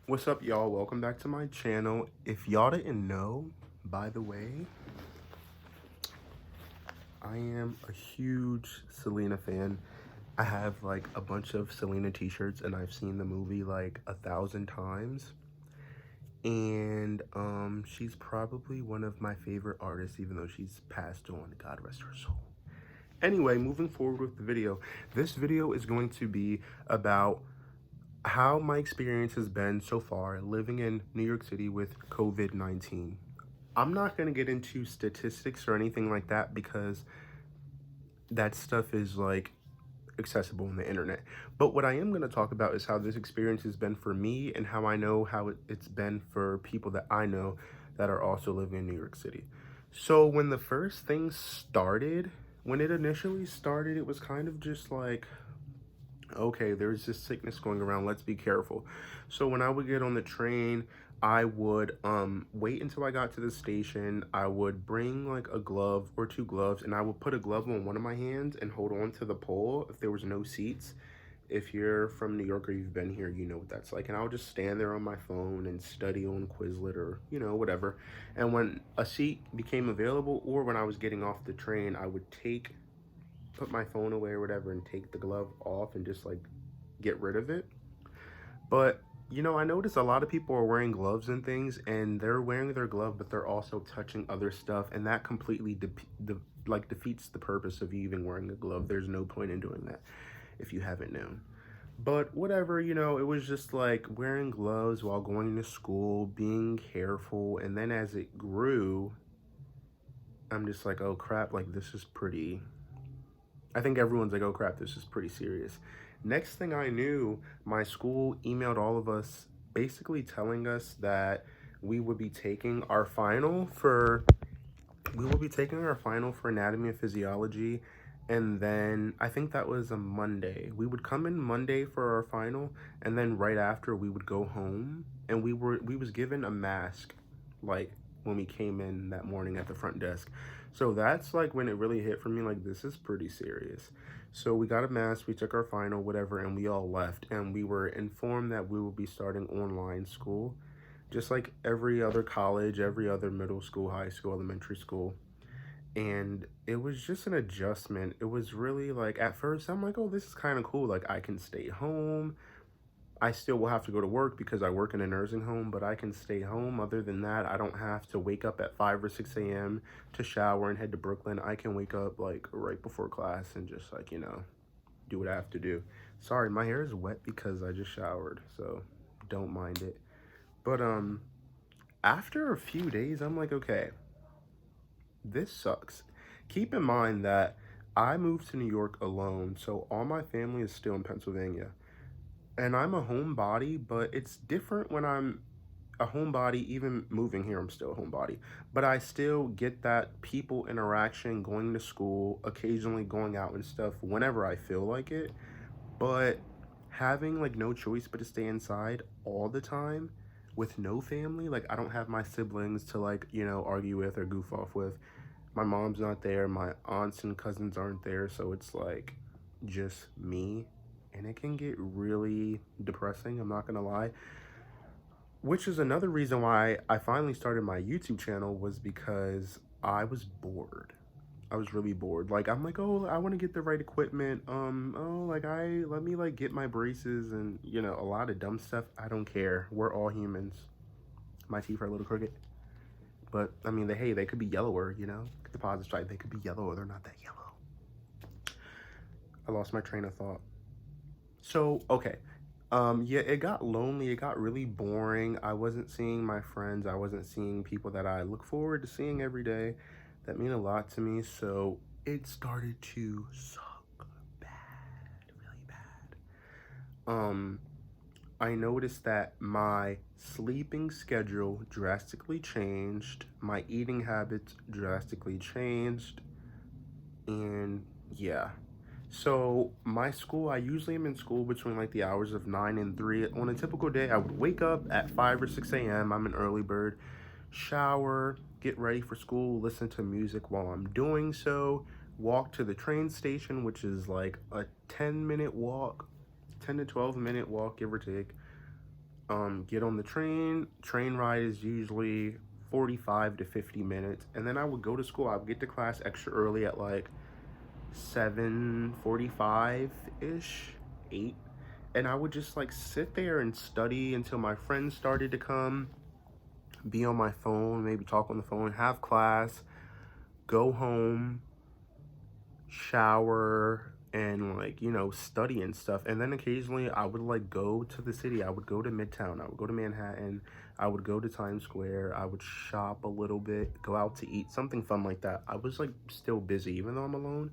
What's up, y'all? Welcome back to my channel. If y'all didn't know, by the way, I am a huge Selena fan. I have like a bunch of Selena t-shirts and I've seen the movie like 1,000 times. And she's probably one of my favorite artists, even though she's passed on. God rest her soul. Anyway, moving forward with the video. This video is going to be about how my experience has been so far living in New York City with COVID-19. I'm not going to get into statistics or anything like that because that stuff is like accessible on the internet. But what I am going to talk about is how this experience has been for me and how I know how it's been for people that I know that are also living in New York City. So when the first thing started, when it initially started, it was kind of just like, okay, there's this sickness going around, let's be careful. So when I would get on the train, I would wait until I got to the station. I would bring like a glove or two gloves, and I would put a glove on one of my hands and hold on to the pole if there was no seats. If you're from New York or you've been here, you know what that's like. And I would just stand there on my phone and study on Quizlet or, whatever. And when a seat became available or when I was getting off the train, I would put my phone away or whatever and take the glove off and just like get rid of it. But I noticed a lot of people are wearing gloves and things, and they're wearing their glove, but they're also touching other stuff, and that completely defeats the purpose of you even wearing a glove. There's no point in doing that if you haven't known. But whatever, it was just like wearing gloves while going to school, being careful, and then as it grew, I'm just like, oh crap, like this is pretty. I think everyone's like, oh crap, this is pretty serious. Next thing I knew, my school emailed all of us basically telling us that we would be taking our final for anatomy and physiology, and then I think that was a Monday. We would come in Monday for our final, and then right after we would go home, and we was given a mask like when we came in that morning at the front desk. So that's like when it really hit for me, like this is pretty serious. So we got a mask, we took our final, whatever, and we all left, and we were informed that we will be starting online school just like every other college, every other middle school, high school, elementary school. And it was just an adjustment. It was really like, at first I'm like, oh, this is kind of cool, like I can stay home. I still will have to go to work because I work in a nursing home, but I can stay home. Other than that, I don't have to wake up at 5 or 6 a.m. to shower and head to Brooklyn. I can wake up like right before class and just like, do what I have to do. Sorry, my hair is wet because I just showered, so don't mind it. But after a few days, I'm like, okay, this sucks. Keep in mind that I moved to New York alone, so all my family is still in Pennsylvania. And I'm a homebody, but it's different when I'm a homebody. Even moving here, I'm still a homebody. But I still get that people interaction, going to school, occasionally going out and stuff whenever I feel like it. But having like no choice but to stay inside all the time with no family, like I don't have my siblings to like, argue with or goof off with. My mom's not there, my aunts and cousins aren't there, so it's like just me, and it can get really depressing, I'm not gonna lie. Which is another reason why I finally started my YouTube channel, was because I was bored. I was really bored. Like, I'm like, oh, I want to get the right equipment. Oh, like, let me, like, get my braces and, a lot of dumb stuff. I don't care. We're all humans. My teeth are a little crooked. But, I mean, they could be yellower, The positive side, they could be yellow or they're not that yellow. I lost my train of thought. So, okay. Yeah, it got lonely. It got really boring. I wasn't seeing my friends. I wasn't seeing people that I look forward to seeing every day that mean a lot to me. So it started to suck bad, really bad. I noticed that my sleeping schedule drastically changed. My eating habits drastically changed. And yeah. So my school, I usually am in school between like the hours of 9 and 3. On a typical day, I would wake up at 5 or 6 a.m. I'm an early bird. Shower, get ready for school, listen to music while I'm doing so, walk to the train station, which is like a 10-minute walk, 10 to 12-minute walk, give or take. Get on the train. Train ride is usually 45 to 50 minutes. And then I would go to school. I would get to class extra early at like 7:45-ish, 8. And I would just like sit there and study until my friends started to come, be on my phone, maybe talk on the phone, have class, go home, shower, and like, study and stuff. And then occasionally I would like go to the city. I would go to Midtown, I would go to Manhattan, I would go to Times Square, I would shop a little bit, go out to eat, something fun like that. I was like still busy even though I'm alone.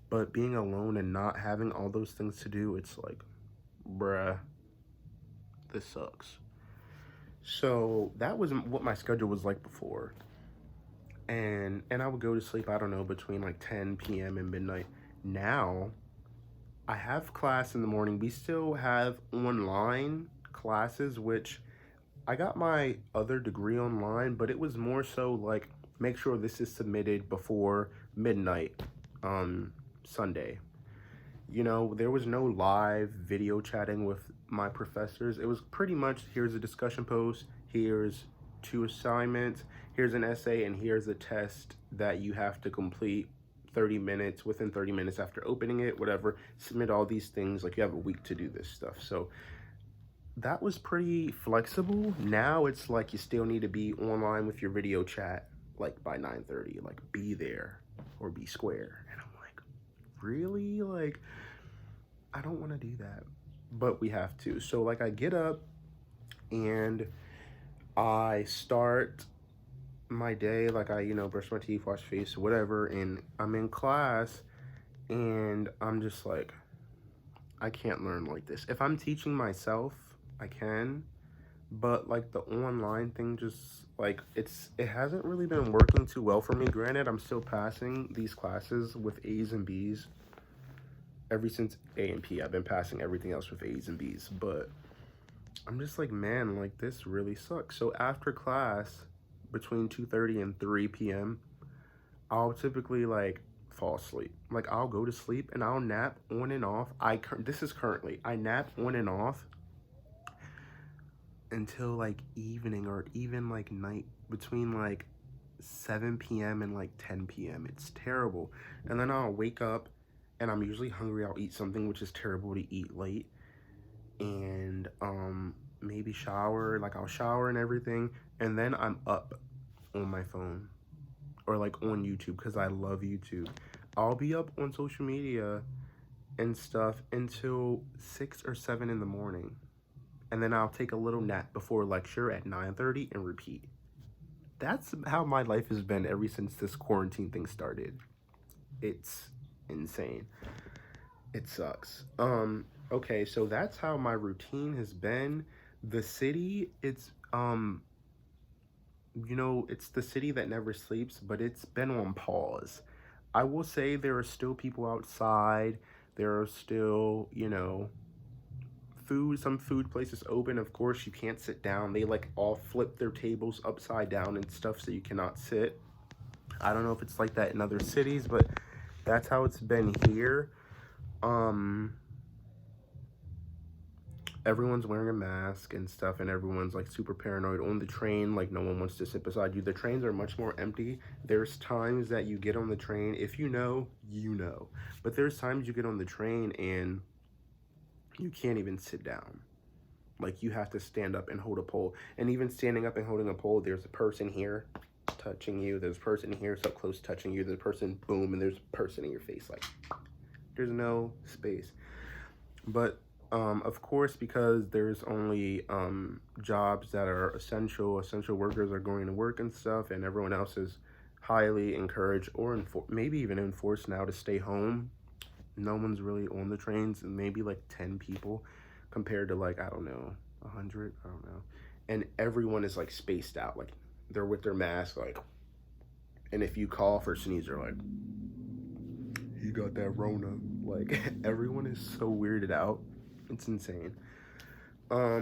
But being alone and not having all those things to do, it's like, bruh, this sucks. So that was what my schedule was like before. And I would go to sleep, I don't know, between like 10 p.m. and midnight. Now I have class in the morning. We still have online classes, which I got my other degree online, but it was more so like make sure this is submitted before midnight Sunday. There was no live video chatting with my professors. It was pretty much, here's a discussion post, here's 2 assignments, here's an essay, and here's a test that you have to complete within 30 minutes after opening it, whatever. Submit all these things, like you have a week to do this stuff. So that was pretty flexible. Now it's like you still need to be online with your video chat like by 9:30, like be there or be square. And I'm like, really? Like, I don't want to do that, but we have to. So like I get up and I start my day, like I, brush my teeth, wash face, whatever, and I'm in class and I'm just like, I can't learn like this. If I'm teaching myself, I can, but like the online thing just like it hasn't really been working too well for me. Granted, I'm still passing these classes with A's and B's. Ever since A and P, I've been passing everything else with A's and B's, but I'm just like, man, like this really sucks. So after class, between 2:30 and 3 p.m., I'll typically like fall asleep. Like I'll go to sleep and I'll nap on and off. This is currently, I nap on and off until like evening or even like night, between like 7 p.m. and like 10 p.m. It's terrible. And then I'll wake up and I'm usually hungry. I'll eat something, which is terrible to eat late. And maybe shower, like I'll shower and everything, and then I'm up on my phone or like on YouTube because I love YouTube. I'll be up on social media and stuff until 6 or 7 in the morning, and then I'll take a little nap before lecture at 9:30 and repeat. That's how my life has been ever since this quarantine thing started. It's insane. It sucks. Okay, so that's how my routine has been. The city, it's it's the city that never sleeps, but it's been on pause. I will say there are still people outside. There are still, some food places open. Of course, you can't sit down. They like all flip their tables upside down and stuff so you cannot sit. I don't know if it's like that in other cities, but that's how it's been here. Everyone's wearing a mask and stuff, and everyone's like super paranoid on the train. Like no one wants to sit beside you. The trains are much more empty. There's times that you get on the train, if you know, but there's times you get on the train and you can't even sit down. Like you have to stand up and hold a pole. And even standing up and holding a pole, there's a person here touching you, there's a person here so close touching you, there's a person, boom, and there's a person in your face. Like there's no space. But of course, because there's only jobs that are essential workers are going to work and stuff, and everyone else is highly encouraged or maybe even enforced now to stay home. No one's really on the trains, and maybe like 10 people compared to like, I don't know, 100, I don't know. And everyone is like spaced out, like they're with their mask, like, and if you cough or sneeze, they're like, you got that Rona. Like everyone is so weirded out. It's insane. I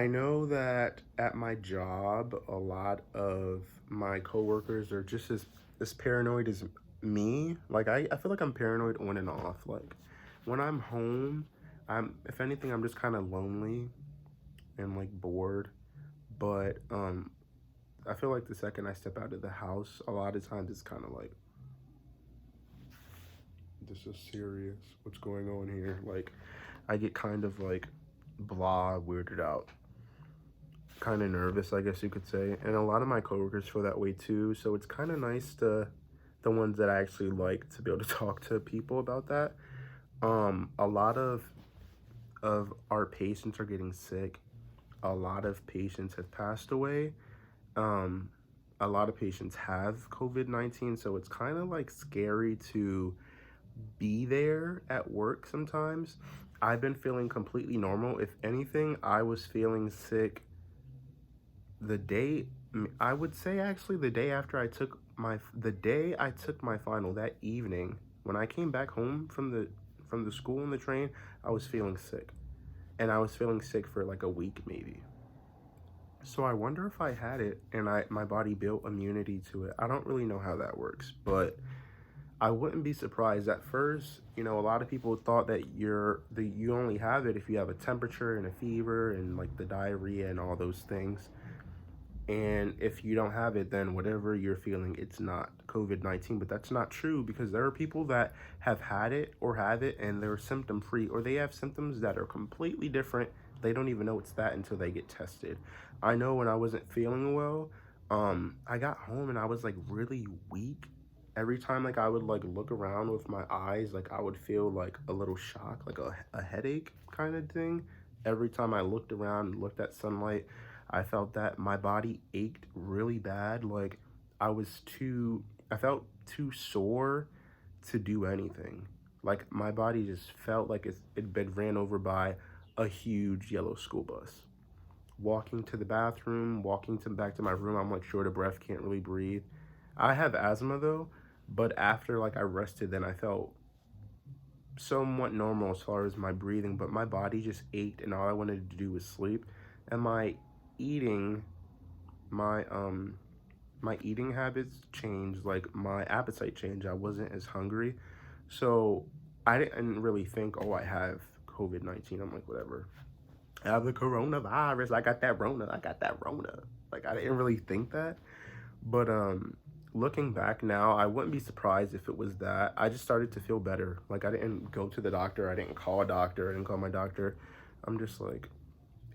know that at my job, a lot of my coworkers are just as paranoid as me. Like I feel like I'm paranoid on and off. Like when I'm home, if anything, I'm just kind of lonely. and like bored. But I feel like the second I step out of the house, a lot of times it's kind of like, this is serious. What's going on here? Like, I get kind of like blah, weirded out, kind of nervous, I guess you could say. And a lot of my coworkers feel that way too. So it's kind of nice to, the ones that I actually like, to be able to talk to people about that. A lot of our patients are getting sick. A lot of patients have passed away. Um, a lot of patients have COVID-19, so it's kind of like scary to be there at work sometimes. I've been feeling completely normal. If anything, I was feeling sick the day, I would say actually the day after the day I took my final, that evening, when I came back home from the school on the train, I was feeling sick. And I was feeling sick for like a week maybe. So I wonder if I had it and my body built immunity to it. I don't really know how that works, but I wouldn't be surprised. At first, a lot of people thought that you only have it if you have a temperature and a fever and like the diarrhea and all those things. And if you don't have it, then whatever you're feeling, it's not COVID-19. But that's not true, because there are people that have had it or have it and they're symptom free, or they have symptoms that are completely different. They don't even know it's that until they get tested. I know when I wasn't feeling well, I got home and I was like really weak. Every time like I would like look around with my eyes, like I would feel like a little shock, like a headache kind of thing. Every time I looked around and looked at sunlight, I felt that my body ached really bad. Like I felt too sore to do anything. Like my body just felt like it'd been ran over by a huge yellow school bus. Walking to the bathroom, walking to back to my room, I'm like short of breath, can't really breathe. I have asthma though, but after like I rested, then I felt somewhat normal as far as my breathing, but my body just ached and all I wanted to do was sleep. And eating, my my eating habits changed, like my appetite changed. I wasn't as hungry. So I didn't really think, oh, I have COVID-19. I'm like, whatever. I have the coronavirus. I got that Rona. I got that Rona. Like I didn't really think that. But looking back now, I wouldn't be surprised if it was that. I just started to feel better. Like I didn't go to the doctor. I didn't call a doctor. I didn't call my doctor. I'm just like,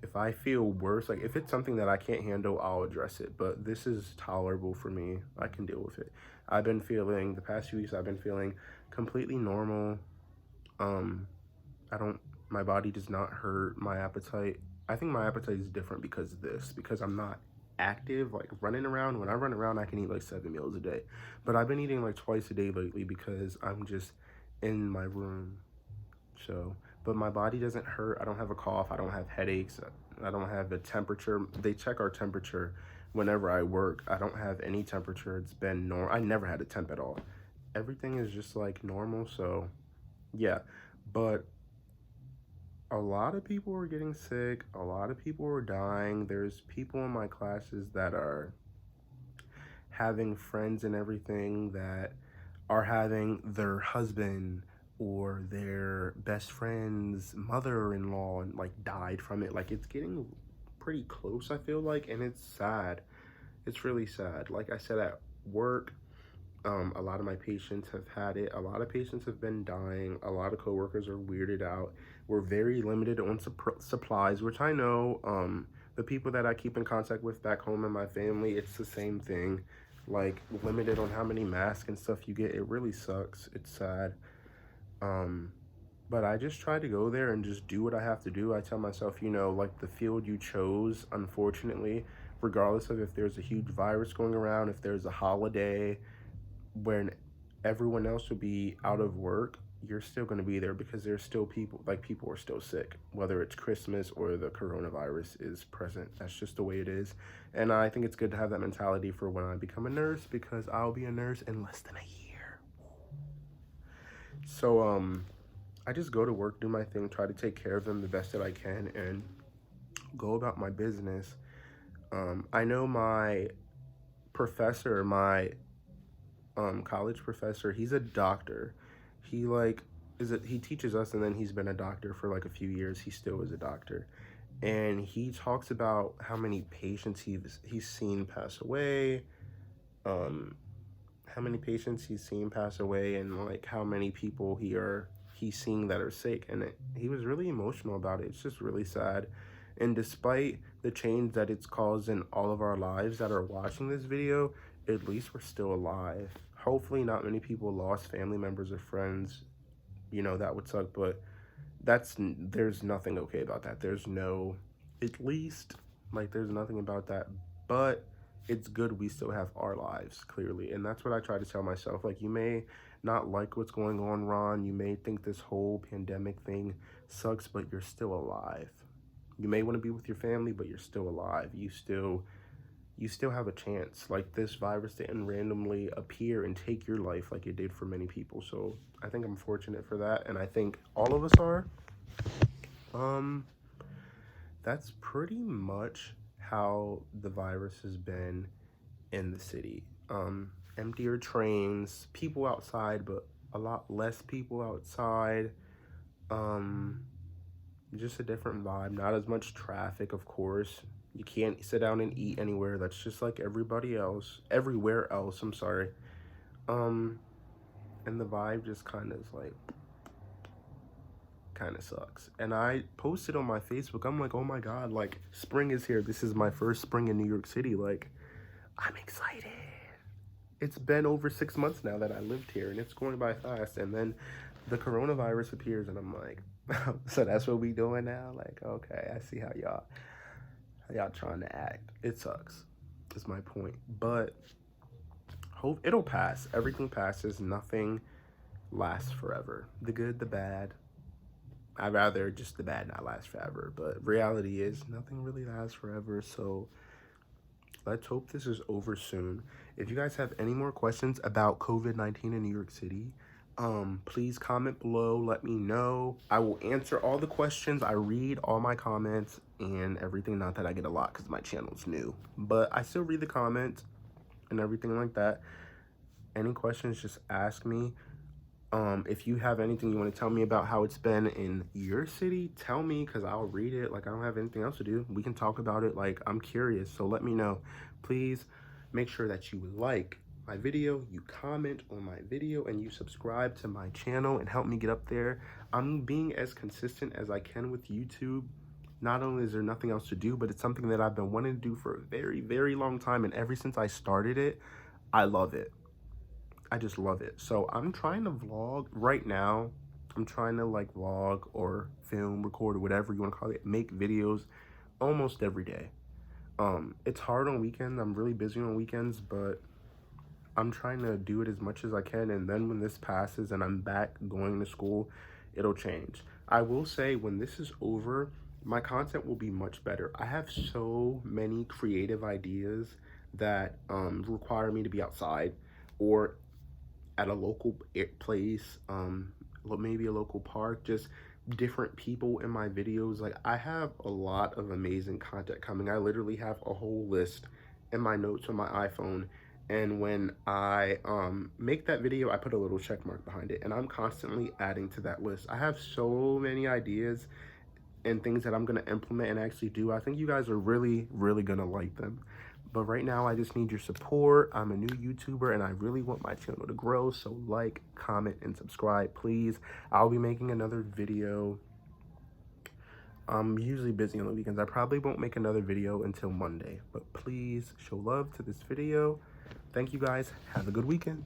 if I feel worse, like if it's something that I can't handle, I'll address it. But this is tolerable for me. I can deal with it. The past few weeks, I've been feeling completely normal. Um, I don't, my body does not hurt. My appetite, I think my appetite is different because I'm not active, like running around. When I run around, I can eat like 7 meals a day. But I've been eating like twice a day lately because I'm just in my room. So, but my body doesn't hurt. I don't have a cough. I don't have headaches. I don't have a temperature. They check our temperature whenever I work. I don't have any temperature. It's been normal. I never had a temp at all. Everything is just like normal. So, yeah. But a lot of people are getting sick. A lot of people are dying. There's people in my classes that are having friends and everything that are having their husband or their best friend's mother-in-law and like died from it. Like it's getting pretty close, I feel like, and it's sad. It's really sad. Like I said, at work, a lot of my patients have had it. A lot of patients have been dying. A lot of coworkers are weirded out. We're very limited on supplies, which I know the people that I keep in contact with back home in my family, it's the same thing. Like limited on how many masks and stuff you get. It really sucks. It's sad. Um, but I just try to go there and just do what I have to do. I tell myself, like the field you chose, unfortunately, regardless of if there's a huge virus going around, if there's a holiday when everyone else would be out of work, you're still going to be there because there's still people are still sick, whether it's Christmas or the coronavirus is present. That's just the way it is. And I think it's good to have that mentality for when I become a nurse, because I'll be a nurse in less than a year. So, I just go to work, do my thing, try to take care of them the best that I can, and go about my business. I know my professor, my college professor, he's a doctor. He teaches us, and then he's been a doctor for like a few years. He still is a doctor. and he talks about how many patients he's seen pass away, um, how many patients he's seen pass away, and like how many people he's seeing that are sick, and he was really emotional about it. It's just really sad, and despite the change that it's caused in all of our lives that are watching this video, at least we're still alive. Hopefully, not many people lost family members or friends. You know, that would suck, but there's nothing okay about that. There's no, at least, like, there's nothing about that, but it's good we still have our lives, clearly, and that's what I try to tell myself. Like, you may not like what's going on, Ron, you may think this whole pandemic thing sucks, but you're still alive. You may want to be with your family, but you're still alive. You still have a chance. Like, this virus didn't randomly appear and take your life like it did for many people. So I think I'm fortunate for that, and I think all of us are. um that's pretty much how the virus has been in the city. Emptier trains, people outside, but a lot less people outside. um just a different vibe, not as much traffic, of course. You can't sit down and eat anywhere. That's just like everywhere else, I'm sorry. um and the vibe just kind of sucks. And I posted on my Facebook, I'm like, oh my god, like, spring is here. This is my first spring in New York City. Like, I'm excited. It's been over 6 months now that I lived here, and it's going by fast. And then the coronavirus appears, and I'm like, so that's what we doing now? Like, okay, I see how y'all trying to act. It sucks, is my point. But hope it'll pass. Everything passes. Nothing lasts forever. The good, the bad. I'd rather just the bad not last forever. But reality is nothing really lasts forever. So let's hope this is over soon. If you guys have any more questions about COVID-19 in New York City, please comment below. Let me know. I will answer all the questions. I read all my comments and everything. Not that I get a lot because my channel's new, but I still read the comments and everything like that. Any questions, just ask me. If you have anything you want to tell me about how it's been in your city, tell me, because I'll read it. Like, I don't have anything else to do. We can talk about it. Like, I'm curious, so let me know. Please make sure that you like my video, you comment on my video, and you subscribe to my channel and help me get up there. I'm being as consistent as I can with YouTube. Not only is there nothing else to do, but it's something that I've been wanting to do for a very, very long time, and ever since I started it, I love it. I just love it. So I'm trying to vlog right now. I'm trying to like vlog or film, record, or whatever you want to call it, make videos almost every day. It's hard on weekends. I'm really busy on weekends, but I'm trying to do it as much as I can. And then when this passes and I'm back going to school, it'll change. I will say, when this is over, my content will be much better. I have so many creative ideas that require me to be outside or at a local place, maybe a local park, just different people in my videos. Like, I have a lot of amazing content coming. I literally have a whole list in my notes on my iPhone, and when I make that video, I put a little check mark behind it, and I'm constantly adding to that list. I have so many ideas and things that I'm going to implement and actually do. I think you guys are really, really going to like them. But right now, I just need your support. I'm a new YouTuber, and I really want my channel to grow. So like, comment, and subscribe, please. I'll be making another video. I'm usually busy on the weekends. I probably won't make another video until Monday. But please show love to this video. Thank you, guys. Have a good weekend.